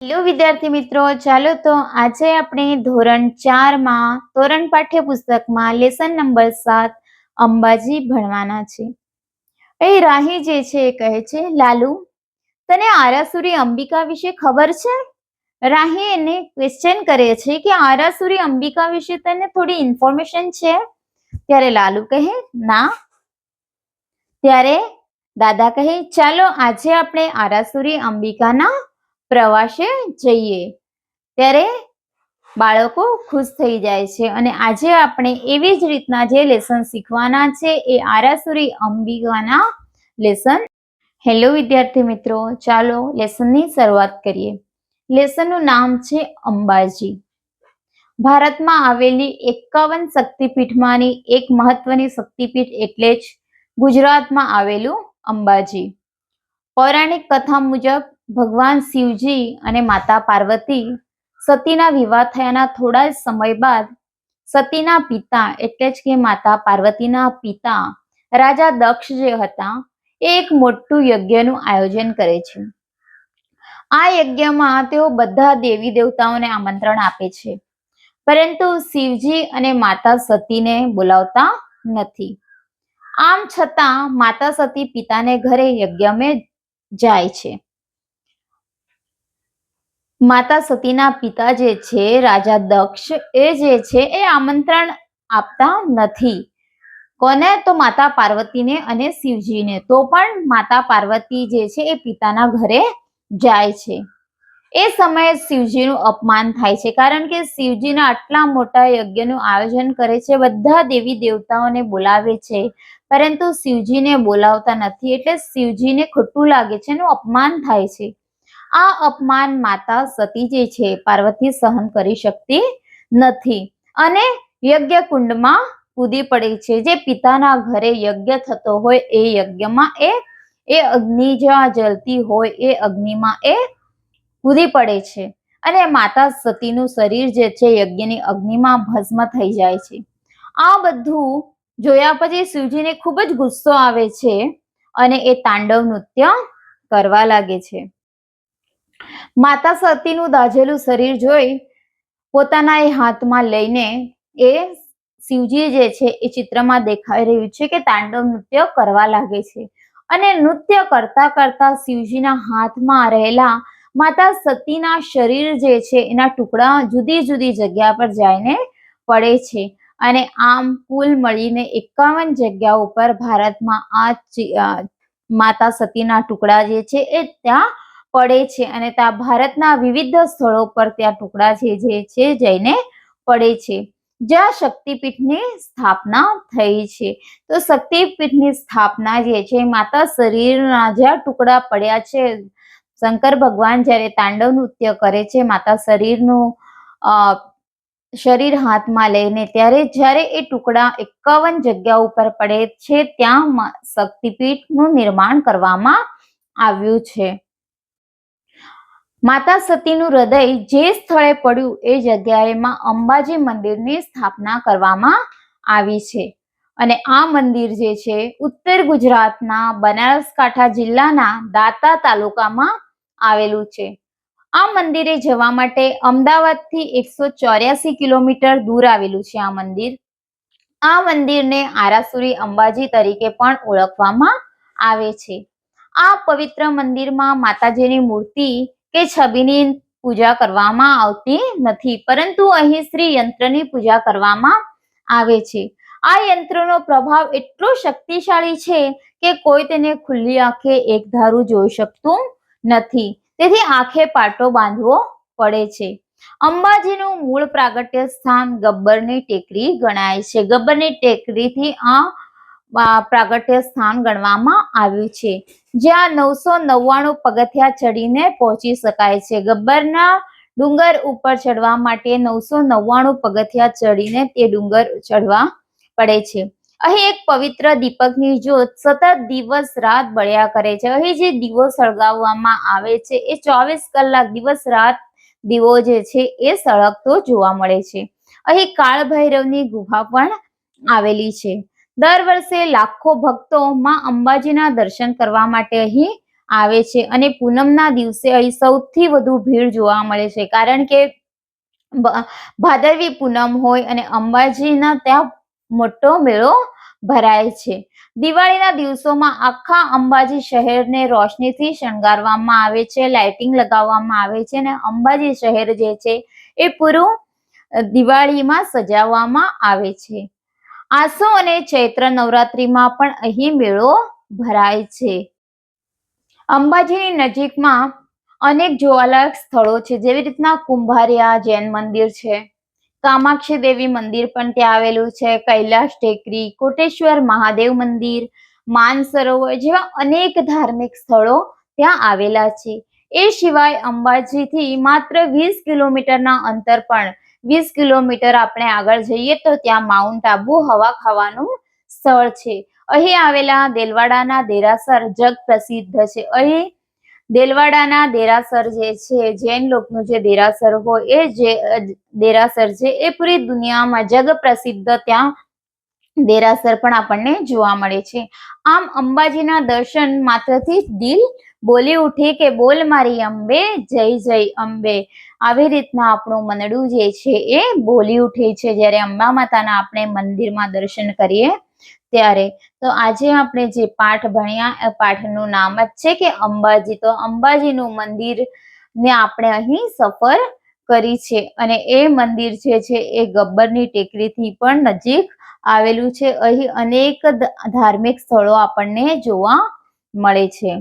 Hello વિદ્યાર્થી મિત્રો, ચાલો તો આજે આપણે ધોરણ 4 માં તોરણ પાઠ્યપુસ્તકમાં લેસન નંબર 7 અંબાજી ભણવાના છે. એ રાહી જે છે એ કહે છે, લાલુ તને આરાસુરી અંબિકા વિશે ખબર છે? રાહી એને ક્વેશ્ચન કરે છે કે આરાસુરી અંબિકા વિશે તને થોડી ઇન્ફોર્મેશન છે? ત્યારે લાલુ કહે ના. ત્યારે દાદા કહે ચાલો આજે આપણે આરાસુરી અંબિકાના પ્રવાસે જઈએ. ત્યારે બાળકો ખુશ થઈ જાય છે અને આજે આપણે એવી જ રીતના જે લેસન શીખવાના છે એ આરાસુરી અંબિકાના લેસન. હેલો વિદ્યાર્થી મિત્રો, ચાલો લેસનની શરૂઆત કરીએ. લેસનનું નામ છે અંબાજી. ભારતમાં આવેલી 51 શક્તિપીઠમાંની એક મહત્વની શક્તિપીઠ એટલે જ ગુજરાતમાં આવેલું અંબાજી. પૌરાણિક કથા મુજબ ભગવાન શિવજી અને માતા પાર્વતી સતીના વિવાહ થયાના થોડા જ સમય બાદ સતીના પિતા એટલે જ કે માતા પાર્વતીના પિતા રાજા દક્ષ જે હતા એ એક મોટું યજ્ઞનું આયોજન કરે છે. આ યજ્ઞમાં તેઓ બધા દેવી દેવતાઓને આમંત્રણ આપે છે, પરંતુ શિવજી અને માતા સતીને બોલાવતા નથી. આમ છતાં માતા સતી પિતાને ઘરે યજ્ઞમાં જાય છે. માતા સતીના પિતા જે છે રાજા દક્ષ એ જે છે એ આમંત્રણ આપતા નથી. કોને? તો માતા પાર્વતીને અને શિવજીને. તો પણ માતા પાર્વતી જે છે એ પિતાના ઘરે જાય છે. એ સમયે શિવજીનું અપમાન થાય છે, કારણ કે શિવજીના આટલા મોટા યજ્ઞનું આયોજન કરે છે, બધા દેવી દેવતાઓને બોલાવે છે, પરંતુ શિવજીને બોલાવતા નથી. એટલે શિવજીને ખોટું લાગે છે, એનું અપમાન થાય છે. આ અપમાન માતા સતી જે છે પાર્વતી સહન કરી શકતી નથી અને યજ્ઞ કુંડમાં કૂદી પડે છે. જે પિતાના ઘરે યજ્ઞ થતો હોય એ યજ્ઞમાં એ અગ્નિ જ્યાં જલતી હોય એ અગ્નિમાં એ કૂદી પડે છે અને માતા સતીનું શરીર જે છે યજ્ઞની અગ્નિમાં ભસ્મ થઈ જાય છે. આ બધું જોયા પછી શિવજીને ખૂબ જ ગુસ્સો આવે છે અને એ તાંડવ નૃત્ય કરવા લાગે છે. માતા સતીનું દાઝેલું શરીર જોઈ પોતાના એ હાથમાં લઈને એ શિવજી જે છે એ ચિત્રમાં દેખાઈ રહ્યું છે કે તાંડવ નૃત્ય કરવા લાગે છે અને નૃત્ય કરતા કરતા શિવજીના હાથમાં રહેલા માતા સતીના શરીર જે છે એના ટુકડા જુદી જુદી જગ્યા પર જઈને પડે છે અને આમ કુલ મળીને 51 જગ્યાઓ પર ભારતમાં આ માતા સતીના ટુકડા જે છે એ ત્યાં પડે છે અને ત્યાં ભારતના વિવિધ સ્થળો પર ત્યાં ટુકડા જે છે જઈને પડે છે, જ્યાં શક્તિપીઠની સ્થાપના થઈ છે. તો શક્તિપીઠની સ્થાપના જે છે માતા શરીરના જ્યાં ટુકડા પડ્યા છે, શંકર ભગવાન જ્યારે તાંડવ નૃત્ય કરે છે માતા શરીરનું શરીર હાથમાં લઈને, ત્યારે જ્યારે એ ટુકડા 51 જગ્યા ઉપર પડે છે ત્યાં શક્તિપીઠનું નિર્માણ કરવામાં આવ્યું છે. માતા સતીનું હૃદય જે સ્થળે પડ્યું એ જગ્યાએમાં અંબાજી મંદિરની સ્થાપના કરવામાં આવી છે અને આ મંદિર જે છે ઉત્તર ગુજરાતના બનાસકાંઠા જિલ્લાના દાતા તાલુકામાં આવેલું છે. આ મંદિરે જવા માટે અમદાવાદથી 184 કિલોમીટર દૂર આવેલું છે આ મંદિર. આ મંદિરને આરાસુરી અંબાજી તરીકે પણ ઓળખવામાં આવે છે. આ પવિત્ર મંદિરમાં માતાજીની મૂર્તિ કે છબીની પૂજા કરવામાં આવતી નથી, પરંતુ અહીં શ્રી યંત્રની પૂજા કરવામાં આવે છે. આ યંત્રનો પ્રભાવ એટલો શક્તિશાળી છે કે કોઈ તેને ખુલ્લી આંખે એકધારું જોઈ શકતું નથી, તેથી આંખે પાટો બાંધવો પડે છે. અંબાજીનું મૂળ પ્રાગટ્ય સ્થાન ગબ્બરની ટેકરી ગણાય છે. ગબ્બરની ટેકરીથી આ પ્રાગટ્ય સ્થાન ગણવામાં આવ્યું છે, જ્યાં 999 પગથિયા ચડીને પહોંચી શકાય છે. ગબ્બરના ડુંગર ઉપર ચડવા માટે 999 પગથિયા ચડીને તે ડુંગર ચડવા પડે છે. અહીં એક પવિત્ર દીપકની જ્યોત સતત દિવસ રાત બળ્યા કરે છે. અહીં જે દીવો સળગાવવામાં આવે છે એ 24 કલાક દિવસ રાત દીવો જે છે એ સળગતો જોવા મળે છે. અહીં કાળ ભૈરવની ગુફા પણ આવેલી છે. દર વર્ષે લાખો ભક્તો માં અંબાજીના દર્શન કરવા માટે અહીં આવે છે અને પૂનમના દિવસે અહીં સૌથી વધુ ભીડ જોવા મળે છે, કારણ કે ભાદરવી પૂનમ હોય અને અંબાજીના ત્યાં મોટો મેળો ભરાય છે. દિવાળીના દિવસોમાં આખા અંબાજી શહેરને રોશનીથી શણગારવામાં આવે છે, લાઇટિંગ લગાવવામાં આવે છે અને અંબાજી શહેર જે છે એ પૂરું દિવાળીમાં સજાવવામાં આવે છે. આસો અને ચૈત્ર નવરાત્રીમાં પણ અહીં મેળો ભરાય છે. અંબાજીની નજીકમાં અનેક જોવાલાયક સ્થળો છે, જેવી રીતના કુંભારિયા જૈન મંદિર છે, કામાક્ષી દેવી મંદિર પણ ત્યાં આવેલું છે, કૈલાશ ટેકરી, કોટેશ્વર મહાદેવ મંદિર, માનસરોવર જેવા અનેક ધાર્મિક સ્થળો ત્યાં આવેલા છે. એ સિવાય અંબાજીથી માત્ર 20 કિલોમીટરના અંતર પણ 20 કિલોમીટર આપણે આગળ જઈએ તો ત્યાં માઉન્ટ આબુ હવા ખાવાનું સ્થળ છે. અહીં આવેલા દેલવાડાના દેરાસર જગ પ્રસિદ્ધ છે. અહીં દેલવાડાના દેરાસર જે છે, જૈન લોકનું જે દેરાસર હોય એ જે દેરાસર છે એ પૂરી દુનિયામાં જગ પ્રસિદ્ધ ત્યાં દેરાસર પણ આપણને જોવા મળે છે. આમ અંબાજીના દર્શન માત્રથી દિલ બોલી ઉઠે કે બોલ મારી અંબે, જય જય અંબે. આવી રીતના આપણું મનડું જે છે એ બોલી ઉઠે છે જ્યારે અંબા માતાના આપણે મંદિરમાં દર્શન કરીએ ત્યારે. તો આજે આપણે જે પાઠ ભણ્યા એ પાઠનું નામ જ છે કે અંબાજી. તો અંબાજીનું મંદિર ને આપણે અહીં સફર કરી છે અને એ મંદિર જે છે એ ગબ્બરની ટેકરીથી પણ નજીક આવેલું છે. અહીં અનેક ધાર્મિક સ્થળો આપણને જોવા મળે છે.